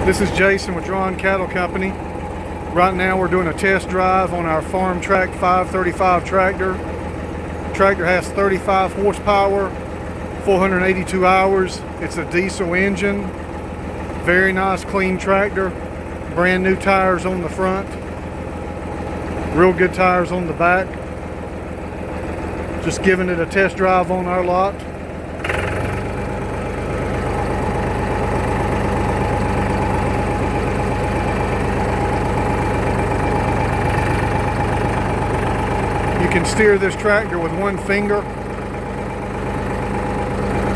This is Jason with Drawn Cattle Company. Right now we're doing a test drive on our Farmtrac 535 tractor. The tractor has 35 horsepower, 482 hours. It's a diesel engine. Very nice clean tractor. Brand new tires on the front. Real good tires on the back. Just giving it a test drive on our lot. You can steer this tractor with one finger.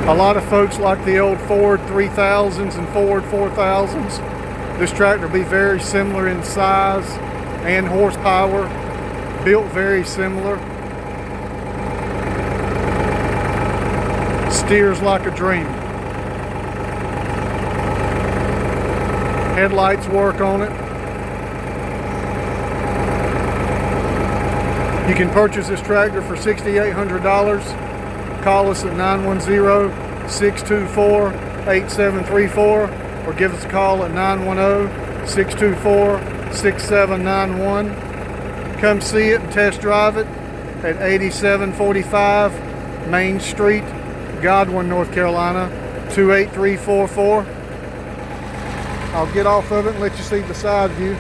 A lot of folks like the old Ford 3000s and Ford 4000s. This tractor will be very similar in size and horsepower. Built very similar. Steers like a dream. Headlights work on it. You can purchase this tractor for $6,800. Call us at 910-624-8734 or give us a call at 910-624-6791. Come see it and test drive it at 8745 Main Street, Godwin, North Carolina, 28344. I'll get off of it and let you see the side view.